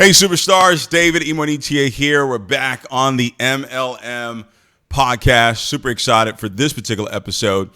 Hey, superstars, David Imonitie here. We're back on the MLM podcast. Super excited for this particular episode.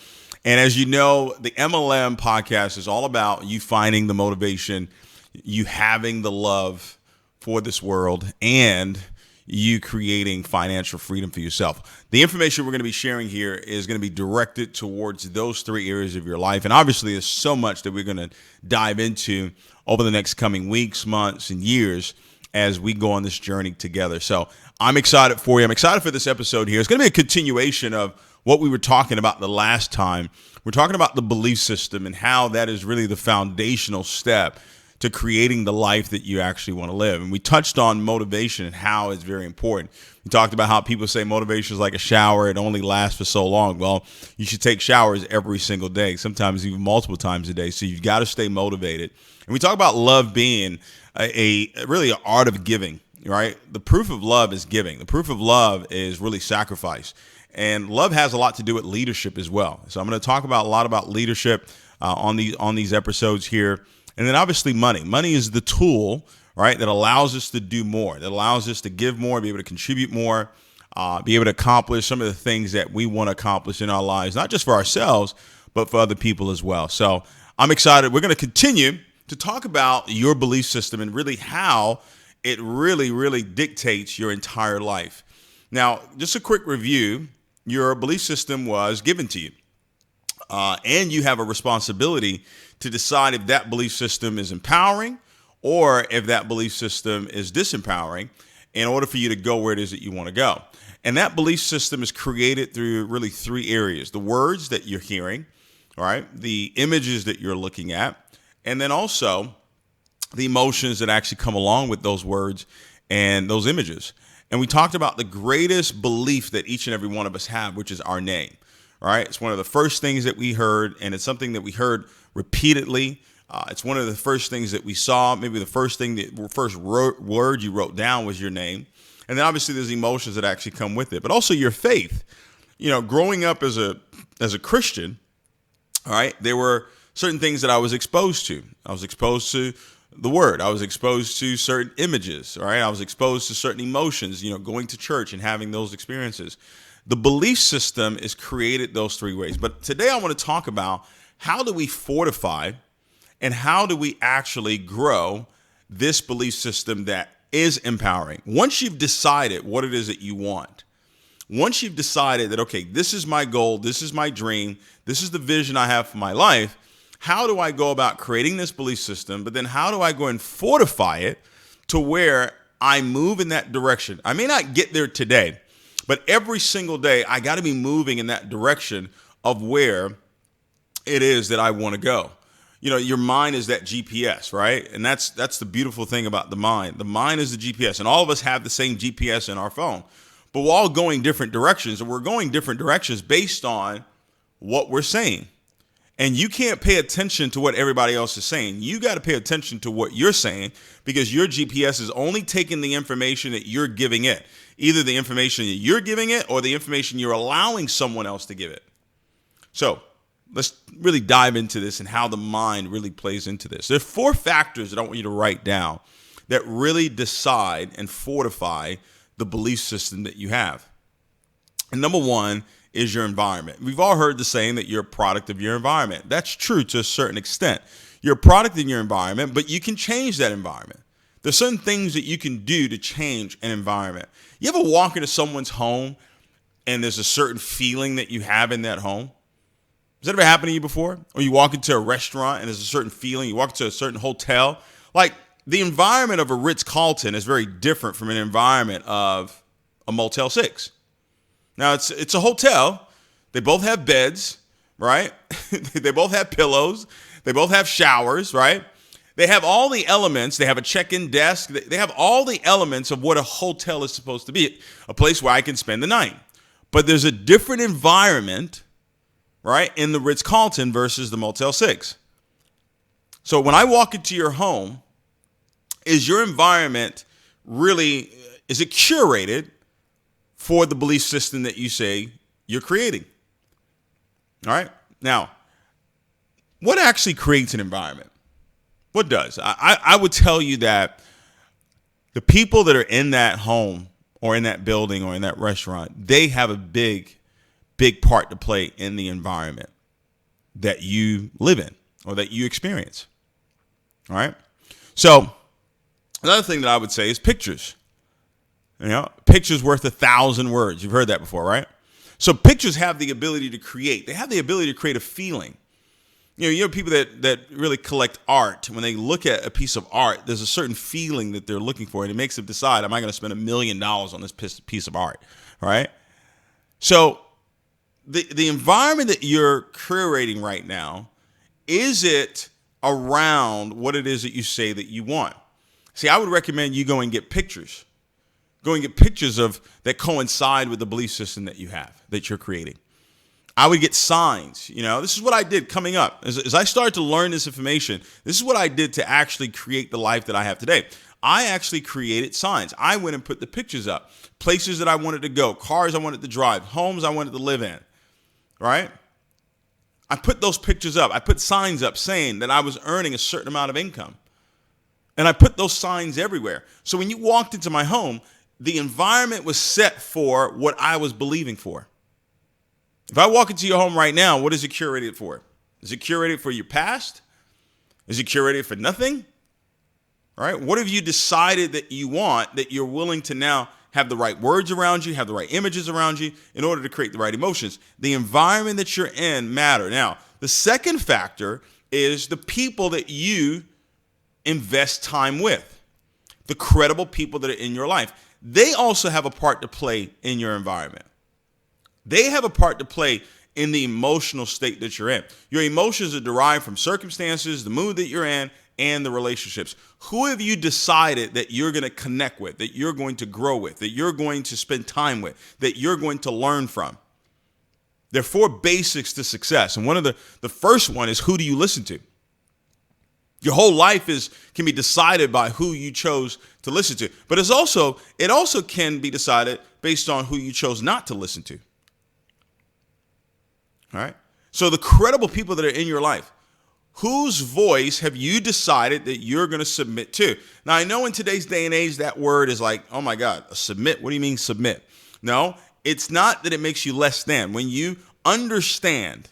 And as you know, the MLM podcast is all about you finding the motivation, you having the love for this world, and you creating financial freedom for yourself. The information we're going to be sharing here is going to be directed towards those three areas of your life. And obviously, there's so much that we're going to dive into over the next coming weeks, months, and years as we go on this journey together. So I'm excited for you. I'm excited for this episode here. It's going to be a continuation of what we were talking about the last time. We're talking about the belief system and how that is really the foundational step to creating the life that you actually want to live. And we touched on motivation and how it's very important. We talked about how people say motivation is like a shower. It only lasts for so long. Well, you should take showers every single day, sometimes even multiple times a day. So you've got to stay motivated. And we talk about love being really an art of giving, right? The proof of love is giving. The proof of love is really sacrifice. And love has a lot to do with leadership as well. So I'm going to talk about a lot about leadership on these episodes here. And then obviously money. Money is the tool, right, that allows us to do more, that allows us to give more, be able to contribute more, be able to accomplish some of the things that we want to accomplish in our lives, not just for ourselves, but for other people as well. So I'm excited. We're going to continue to talk about your belief system and really how it really dictates your entire life. Now, just a quick review. Your belief system was given to you, and you have a responsibility to decide if that belief system is empowering or if that belief system is disempowering in order for you to go where it is that you want to go. And that belief system is created through really three areas: the words that you're hearing, right? The images that you're looking at, and then also the emotions that actually come along with those words and those images. And we talked about the greatest belief that each and every one of us have, which is our name, right? It's one of the first things that we heard, and it's something that we heard repeatedly. It's one of the first things that we saw. Maybe the first word you wrote down was your name. And then obviously there's emotions that actually come with it, but also your faith. You know, growing up as a Christian, all right, there were certain things that I was exposed to. I was exposed to the word. I was exposed to certain images, all right? I was exposed to certain emotions, going to church and having those experiences. The belief system is created those three ways. But today I want to talk about how do we fortify and how do we actually grow this belief system that is empowering. Once you've decided what it is that you want, once you've decided that, okay, this is my goal, this is my dream, this is the vision I have for my life, how do I go about creating this belief system? But then how do I go and fortify it to where I move in that direction? I may not get there today, but every single day I got to be moving in that direction of where it is that I want to go. Your mind is that GPS, right? And that's the beautiful thing about the mind. The mind is the GPS, and all of us have the same GPS in our phone, but we're all going different directions, and we're going different directions based on what we're saying. And you can't pay attention to what everybody else is saying. You got to pay attention to what you're saying, because your GPS is only taking the information that you're giving it, either the information that you're giving it or the information you're allowing someone else to give it. So let's really dive into this and how the mind really plays into this. There's 4 factors that I want you to write down that really decide and fortify the belief system that you have. And number 1 is your environment. We've all heard the saying that you're a product of your environment. That's true to a certain extent. You're a product in your environment, but you can change that environment. There's certain things that you can do to change an environment. You ever walk into someone's home and there's a certain feeling that you have in that home? Has that ever happened to you before? Or you walk into a restaurant and there's a certain feeling, you walk into a certain hotel. Like, the environment of a Ritz-Carlton is very different from an environment of a Motel 6. Now, it's a hotel. They both have beds, right? They both have pillows. They both have showers, right? They have all the elements. They have a check-in desk. They have all the elements of what a hotel is supposed to be, a place where I can spend the night. But there's a different environment, right, in the Ritz-Carlton versus the Motel 6. So when I walk into your home, is your environment really, is it curated for the belief system that you say you're creating? All right. Now, what actually creates an environment? What does? I would tell you that The people that are in that home or in that building or in that restaurant, they have a big, big part to play in the environment that you live in or that you experience. All right. So another thing that I would say is pictures. Pictures worth 1,000 words. You've heard that before, right? So pictures have the ability to create. They have the ability to create a feeling. You have people that really collect art. When they look at a piece of art, there's a certain feeling that they're looking for, and it makes them decide, am I going to spend $1 million on this piece of art, right? So the environment that you're curating right now, is it around what it is that you say that you want? See, I would recommend you go and get pictures. Go and get pictures that coincide with the belief system that you have, that you're creating. I would get signs. This is what I did coming up. As I started to learn this information, this is what I did to actually create the life that I have today. I actually created signs. I went and put the pictures up, places that I wanted to go, cars I wanted to drive, homes I wanted to live in, right? I put those pictures up. I put signs up saying that I was earning a certain amount of income. And I put those signs everywhere. So when you walked into my home, the environment was set for what I was believing for. If I walk into your home right now, what is it curated for? Is it curated for your past? Is it curated for nothing? All right. What have you decided that you want, that you're willing to now have the right words around you, have the right images around you in order to create the right emotions? The environment that you're in matter. Now, the second factor is the people that you invest time with, the credible people that are in your life. They also have a part to play in your environment. They have a part to play in the emotional state that you're in. Your emotions are derived from circumstances, the mood that you're in, and the relationships. Who have you decided that you're going to connect with, that you're going to grow with, that you're going to spend time with, that you're going to learn from? There are 4 basics to success. And one of the first one is, who do you listen to? Your whole life can be decided by who you chose to listen to. But it also can be decided based on who you chose not to listen to. All right. So the credible people that are in your life, whose voice have you decided that you're going to submit to? Now, I know in today's day and age, that word is like, oh my God, submit. What do you mean submit? No, it's not that it makes you less than. When you understand,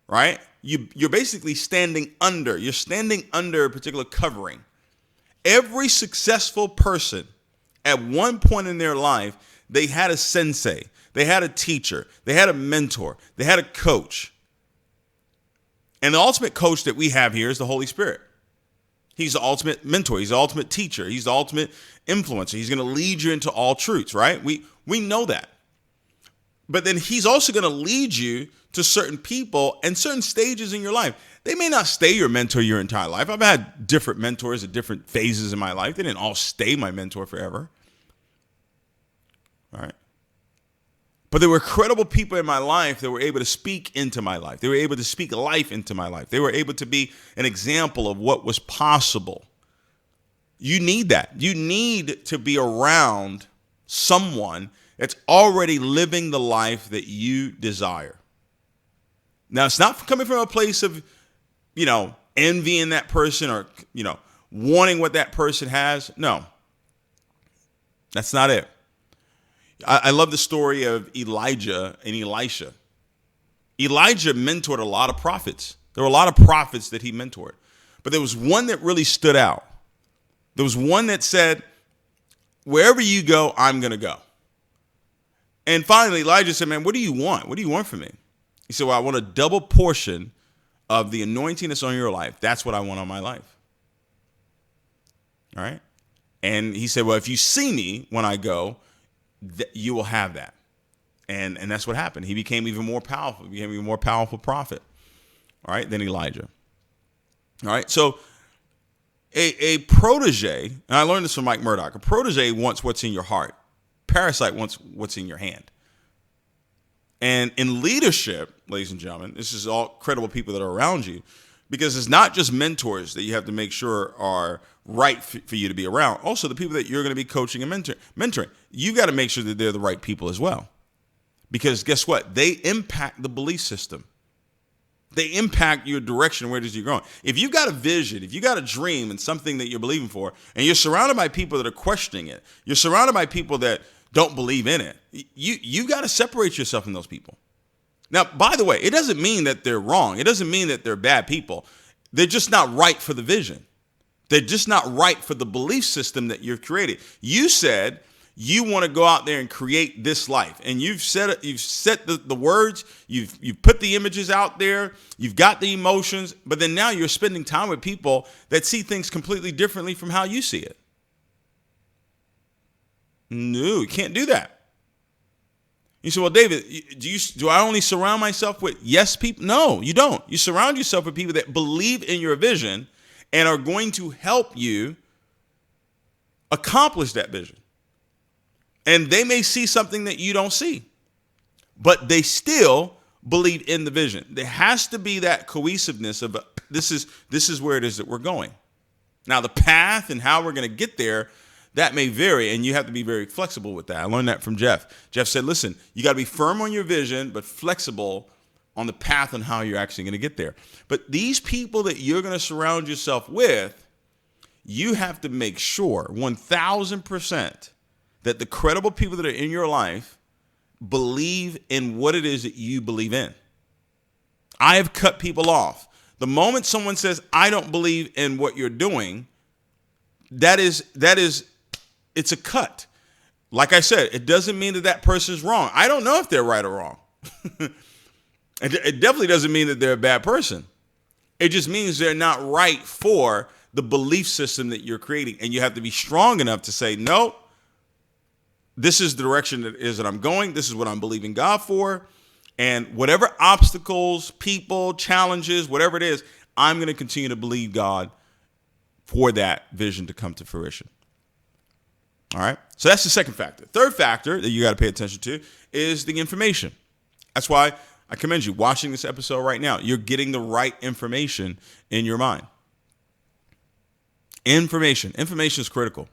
right, you're basically standing under. You're standing under a particular covering. Every successful person at one point in their life, they had a sensei. They had a teacher. They had a mentor. They had a coach. And the ultimate coach that we have here is the Holy Spirit. He's the ultimate mentor. He's the ultimate teacher. He's the ultimate influencer. He's going to lead you into all truths, right? We know that. But then he's also going to lead you to certain people and certain stages in your life. They may not stay your mentor your entire life. I've had different mentors at different phases in my life. They didn't all stay my mentor forever. All right. But there were credible people in my life that were able to speak into my life. They were able to speak life into my life. They were able to be an example of what was possible. You need that. You need to be around someone that's already living the life that you desire. Now, it's not coming from a place of, envying that person or, wanting what that person has. No, that's not it. I love the story of Elijah and Elisha. Elijah mentored a lot of prophets. There were a lot of prophets that he mentored. But there was one that really stood out. There was one that said, wherever you go, I'm going to go. And finally, Elijah said, man, what do you want? What do you want from me? He said, well, I want a double portion of the anointing that's on your life. That's what I want on my life. All right? And he said, well, if you see me when I go, you will have that. And that's what happened. He became even more powerful. He became even more powerful prophet, all right, than Elijah. All right, so a protege, and I learned this from Mike Murdoch, a protege wants what's in your heart. Parasite wants what's in your hand. And in leadership, ladies and gentlemen, this is all credible people that are around you, because it's not just mentors that you have to make sure are right for you to be around. Also, the people that you're going to be coaching and mentoring, you've got to make sure that they're the right people as well. Because guess what? They impact the belief system. They impact your direction. Where does you're going? If you've got a vision, if you got a dream and something that you're believing for, and you're surrounded by people that are questioning it, you're surrounded by people that don't believe in it, you got to separate yourself from those people. Now, by the way, it doesn't mean that they're wrong. It doesn't mean that they're bad people. They're just not right for the vision. They're just not right for the belief system that you've created. You said you want to go out there and create this life, and you've set the words, you've put the images out there, you've got the emotions, but then now you're spending time with people that see things completely differently from how you see it. No, you can't do that. You say, well, David, do I only surround myself with yes people? No, you don't. You surround yourself with people that believe in your vision and are going to help you accomplish that vision. And they may see something that you don't see, but they still believe in the vision. There has to be that cohesiveness of this is where it is that we're going. Now, the path and how we're going to get there, that may vary, and you have to be very flexible with that. I learned that from Jeff. Jeff said, listen, you got to be firm on your vision, but flexible on the path and how you're actually going to get there. But these people that you're going to surround yourself with, you have to make sure 1,000% that the credible people that are in your life believe in what it is that you believe in. I have cut people off. The moment someone says, I don't believe in what you're doing, it's a cut. Like I said, it doesn't mean that person's wrong. I don't know if they're right or wrong. It definitely doesn't mean that they're a bad person. It just means they're not right for the belief system that you're creating. And you have to be strong enough to say, no, this is the direction that I'm going. This is what I'm believing God for. And whatever obstacles, people, challenges, whatever it is, I'm going to continue to believe God for that vision to come to fruition. All right. So that's the second factor. Third factor that you got to pay attention to is the information. That's why I commend you watching this episode right now. You're getting the right information in your mind. Information is critical.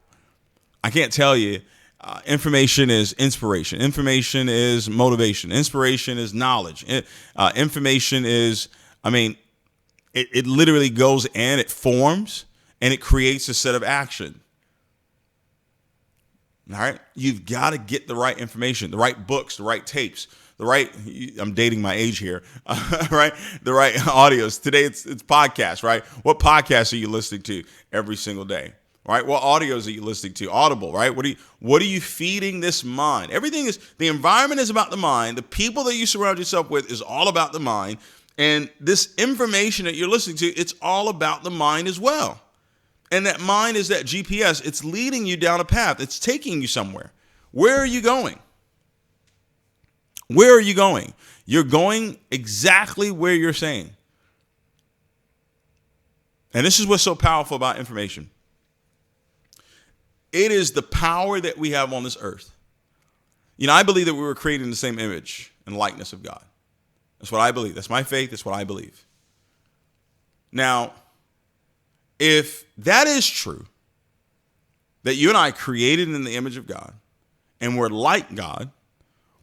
I can't tell you. Information is inspiration. Information is motivation. Inspiration is knowledge. Information is, it literally goes and it forms and it creates a set of action. All right. You've got to get the right information, the right books, the right tapes, I'm dating my age here, right? The right audios. Today it's podcasts, right? What podcasts are you listening to every single day? Right? What audios are you listening to? Audible, right? What are you feeding this mind? The environment is about the mind. The people that you surround yourself with is all about the mind. And this information that you're listening to, it's all about the mind as well. And that mind is that GPS. It's leading you down a path. It's taking you somewhere. Where are you going? Where are you going? You're going exactly where you're saying. And this is what's so powerful about information. It is the power that we have on this earth. I believe that we were created in the same image and likeness of God. That's what I believe. That's my faith. That's what I believe. Now, if that is true, that you and I created in the image of God and we're like God,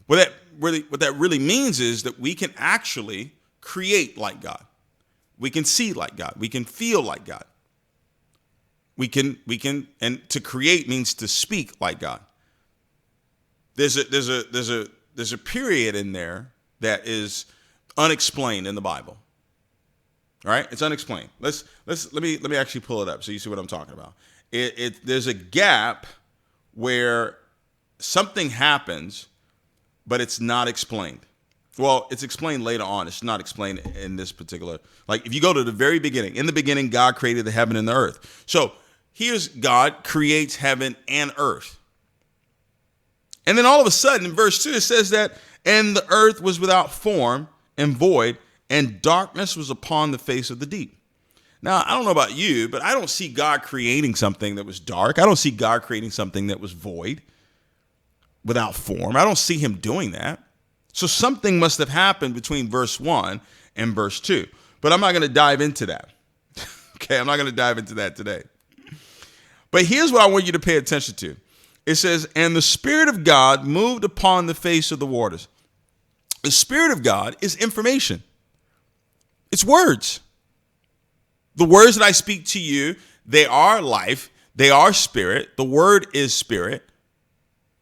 what that really means is that we can actually create like God. We can see like God. We can feel like God. We can, and to create means to speak like God. There's a period in there that is unexplained in the Bible. All right, it's unexplained. Let me actually pull it up so you see what I'm talking about. There's a gap where something happens, but it's not explained. Well, it's explained later on. It's not explained in this particular. Like if you go to the very beginning, in the beginning, God created the heaven and the earth. So here's God creates heaven and earth. And then all of a sudden in verse 2, it says that, and the earth was without form and void, and darkness was upon the face of the deep. Now, I don't know about you, but I don't see God creating something that was dark. I don't see God creating something that was void, without form. I don't see him doing that. So something must have happened between verse 1 and verse 2. But I'm not going to dive into that. Okay, I'm not going to dive into that today. But here's what I want you to pay attention to. It says, and the Spirit of God moved upon the face of the waters. The Spirit of God is information. It's words. The words that I speak to you, they are life. They are spirit. The word is spirit.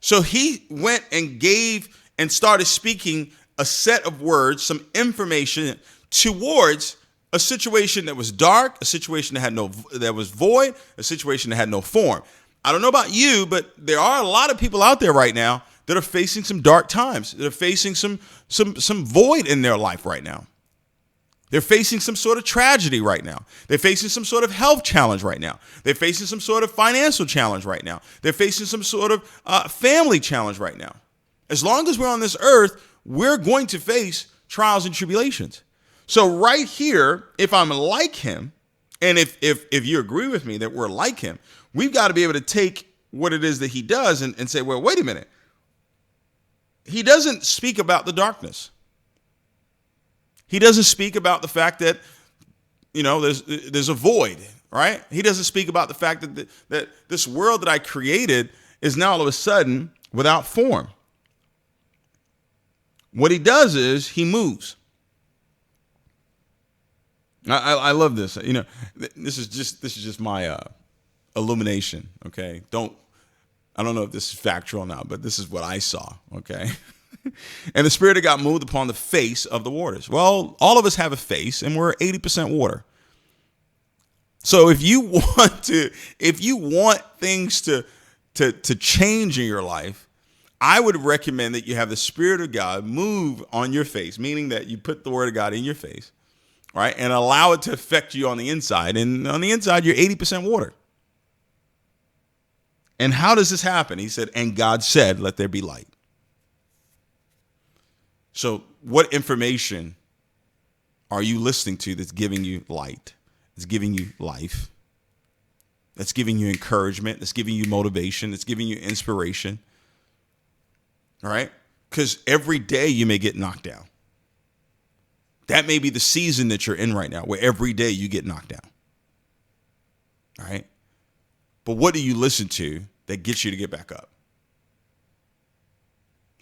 So he went and gave and started speaking a set of words, some information towards a situation that was dark, a situation that was void, a situation that had no form. I don't know about you, but there are a lot of people out there right now that are facing some dark times. That are facing some void in their life right now. They're facing some sort of tragedy right now. They're facing some sort of health challenge right now. They're facing some sort of financial challenge right now. They're facing some sort of family challenge right now. As long as we're on this earth, we're going to face trials and tribulations. So right here, if I'm like him, and if you agree with me that we're like him, we've got to be able to take what it is that he does and say, well, wait a minute. He doesn't speak about the darkness. He doesn't speak about the fact that, there's a void, right? He doesn't speak about the fact that this world that I created is now all of a sudden without form. What he does is he moves. I love this. This is just my illumination. Okay, I don't know if this is factual or not, but this is what I saw. Okay. And the Spirit of God moved upon the face of the waters. Well, all of us have a face, and we're 80% water. So if you want things to change in your life, I would recommend that you have the Spirit of God move on your face, meaning that you put the Word of God in your face, right, and allow it to affect you on the inside. And on the inside, you're 80% water. And how does this happen? He said, and God said, let there be light. So what information are you listening to that's giving you light? That's giving you life? That's giving you encouragement? That's giving you motivation? That's giving you inspiration? All right? Because every day you may get knocked down. That may be the season that you're in right now, where every day you get knocked down. All right? But what do you listen to that gets you to get back up?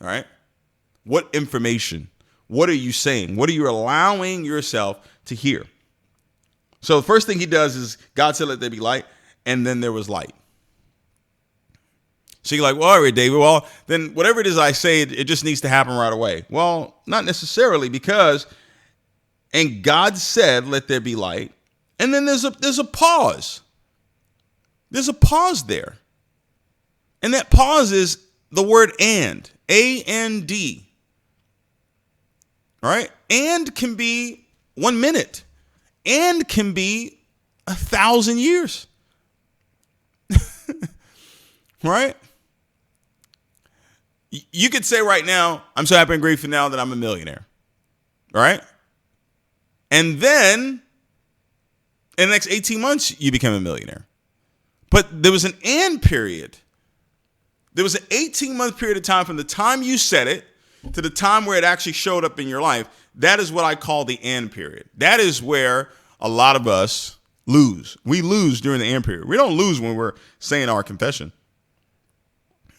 All right? What information? What are you saying? What are you allowing yourself to hear? So the first thing he does is God said, let there be light. And then there was light. So you're like, well, all right, David, well, then whatever it is I say, it just needs to happen right away. Well, not necessarily, because, and God said, let there be light. And then there's a pause. There's a pause there. And that pause is the word and, A-N-D. All right? And can be 1 minute. And can be 1,000 years. Right? You could say right now, I'm so happy and grateful now that I'm a millionaire. All right? And then in the next 18 months, you become a millionaire. But there was an and period. There was an 18-month period of time from the time you said it to the time where it actually showed up in your life. That is what I call the and period. That is where a lot of us lose. We lose during the and period. We don't lose when we're saying our confession.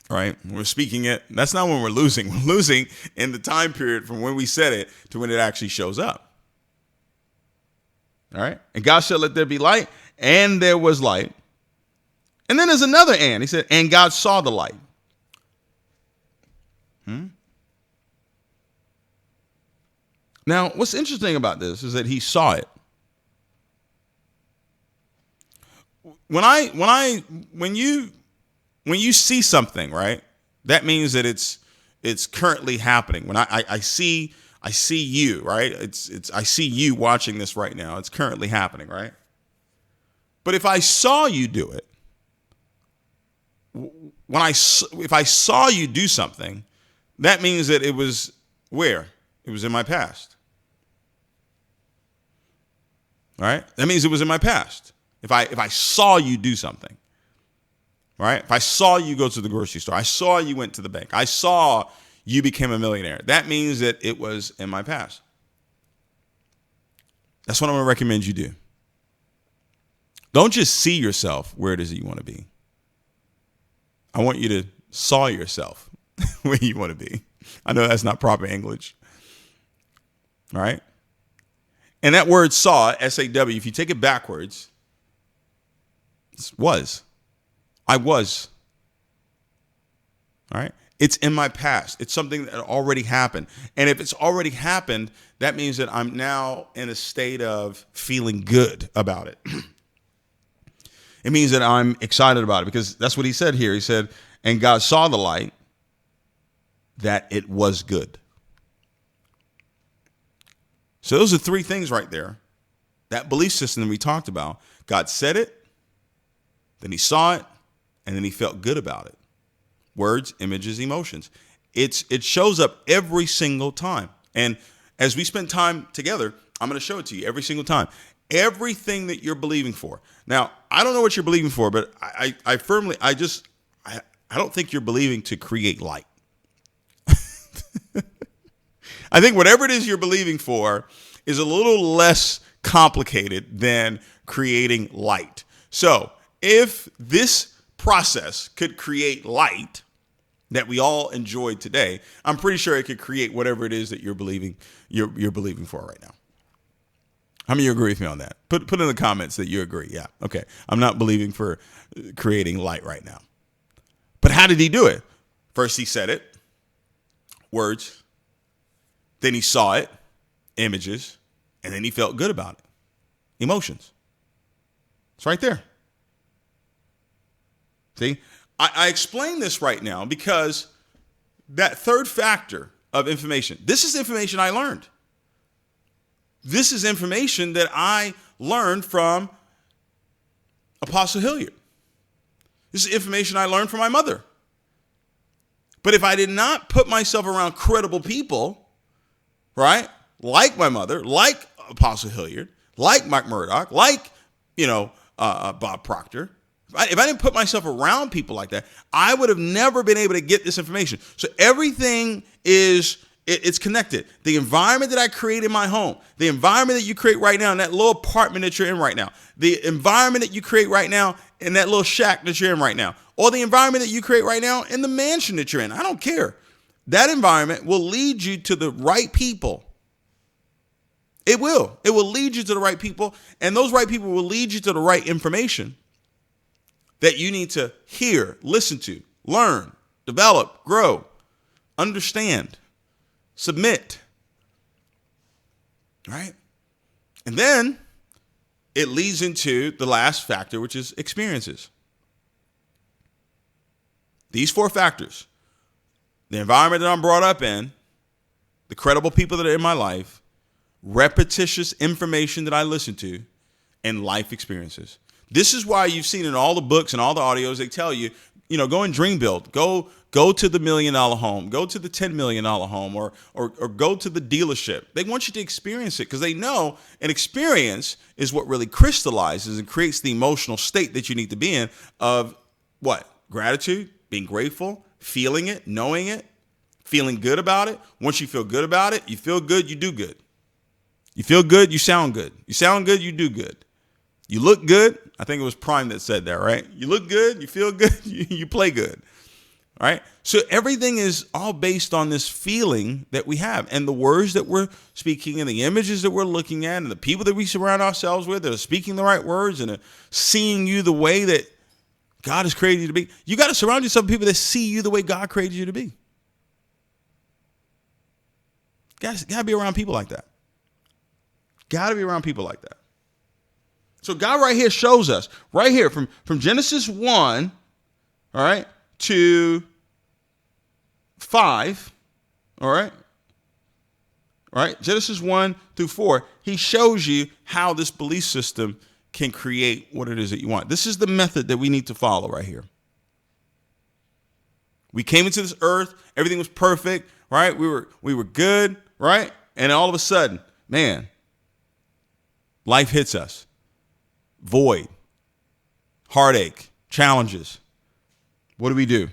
Right? We're speaking it. That's not when we're losing. We're losing in the time period from when we said it to when it actually shows up. All right? And God said, let there be light. And there was light. And then there's another and. He said, and God saw the light. Now, what's interesting about this is that he saw it. When you see something, right, that means that it's currently happening. When I see you, right? I see you watching this right now. It's currently happening, right? But if I saw you do it, if I saw you do something, that means that it was where? It was in my past. All right? That means it was in my past. If I saw you do something. Right? If I saw you go to the grocery store, I saw you went to the bank, I saw you became a millionaire, that means that it was in my past. That's what I'm going to recommend you do. Don't just see yourself where it is that you want to be. I want you to saw yourself where you want to be. I know that's not proper English. All right? And that word saw, S-A-W, if you take it backwards, it's was. I was. All right? It's in my past. It's something that already happened. And if it's already happened, that means that I'm now in a state of feeling good about it. It means that I'm excited about it, because that's what he said here. He said, and God saw the light, that it was good. So those are three things right there. That belief system that we talked about. God said it, then he saw it, and then he felt good about it. Words, images, emotions. It shows up every single time. And as we spend time together, I'm going to show it to you every single time. Everything that you're believing for. Now, I don't know what you're believing for, but I don't think you're believing to create light. I think whatever it is you're believing for is a little less complicated than creating light. So if this process could create light that we all enjoyed today, I'm pretty sure it could create whatever it is that you're believing for right now. How many of you agree with me on that? Put in the comments that you agree. Yeah. Okay. I'm not believing for creating light right now. But how did he do it? First, he said it, words. Then he saw it, images. And then he felt good about it, emotions. It's right there. See, I explain this right now because that third factor of information, this is information I learned. This is information that I learned from Apostle Hilliard. This is information I learned from my mother. But if I did not put myself around credible people, right, like my mother, like Apostle Hilliard, like Mike Murdoch, like, Bob Proctor, if I didn't put myself around people like that, I would have never been able to get this information. So everything it's connected. The environment that I create in my home, the environment that you create right now in that little apartment that you're in right now, the environment that you create right now in that little shack that you're in right now, or the environment that you create right now in the mansion that you're in. I don't care. That environment will lead you to the right people. It will. It will lead you to the right people, and those right people will lead you to the right information that you need to hear, listen to, learn, develop, grow, understand, submit, right? And then it leads into the last factor, which is experiences. These four factors, the environment that I'm brought up in, the credible people that are in my life, repetitious information that I listen to, and life experiences. This is why you've seen in all the books and all the audios, they tell you, go and dream build, go to the $1 million home, go to the $10 million home, or go to the dealership. They want you to experience it because they know an experience is what really crystallizes and creates the emotional state that you need to be in of what? Gratitude, being grateful, feeling it, knowing it, feeling good about it. Once you feel good about it, you feel good, you do good. You feel good, you sound good. You sound good, you do good. You look good. I think it was Prime that said that, right? You look good, you feel good, you play good, right? So everything is all based on this feeling that we have, and the words that we're speaking and the images that we're looking at and the people that we surround ourselves with that are speaking the right words and are seeing you the way that God has created you to be. You got to surround yourself with people that see you the way God created you to be. Got to be around people like that. Got to be around people like that. So God right here shows us, right here, from Genesis 1, all right, to 5, all right, Genesis 1 through 4, he shows you how this belief system can create what it is that you want. This is the method that we need to follow right here. We came into this earth, everything was perfect, right? We were good, right? And all of a sudden, man, life hits us. Void, heartache, challenges. What do?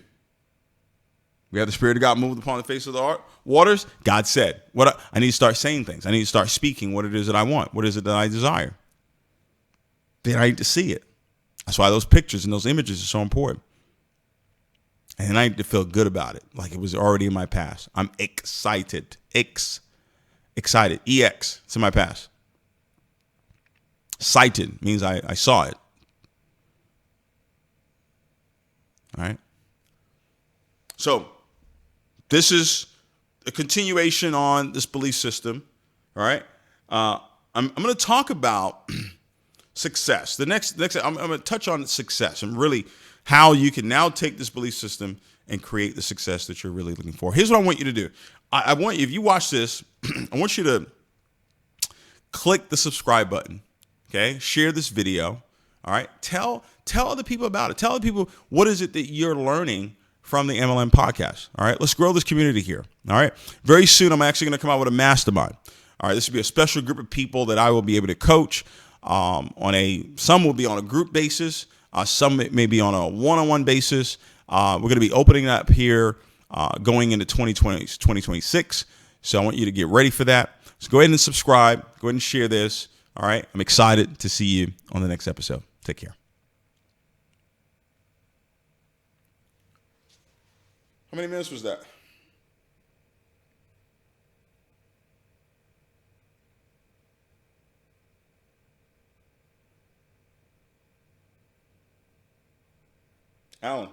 We have the Spirit of God moved upon the face of the waters. God said, I need to start saying things. I need to start speaking what it is that I want. What is it that I desire? Then I need to see it. That's why those pictures and those images are so important. And I need to feel good about it, like it was already in my past. I'm excited. Excited. EX. It's in my past. Cited means I saw it. All right. So this is a continuation on this belief system. All right. I'm going to talk about success. The next I'm going to touch on success and really how you can now take this belief system and create the success that you're really looking for. Here's what I want you to do. I want you, if you watch this, I want you to click the subscribe button. Okay. Share this video. All right. Tell other people about it. Tell other people what is it that you're learning from the MLM podcast. All right. Let's grow this community here. All right. Very soon, I'm actually going to come out with a mastermind. All right. This will be a special group of people that I will be able to coach some will be on a group basis. Some may be on a one-on-one basis. We're going to be opening up here going into 2026. So I want you to get ready for that. So go ahead and subscribe. Go ahead and share this. All right. I'm excited to see you on the next episode. Take care. How many minutes was that? Alan.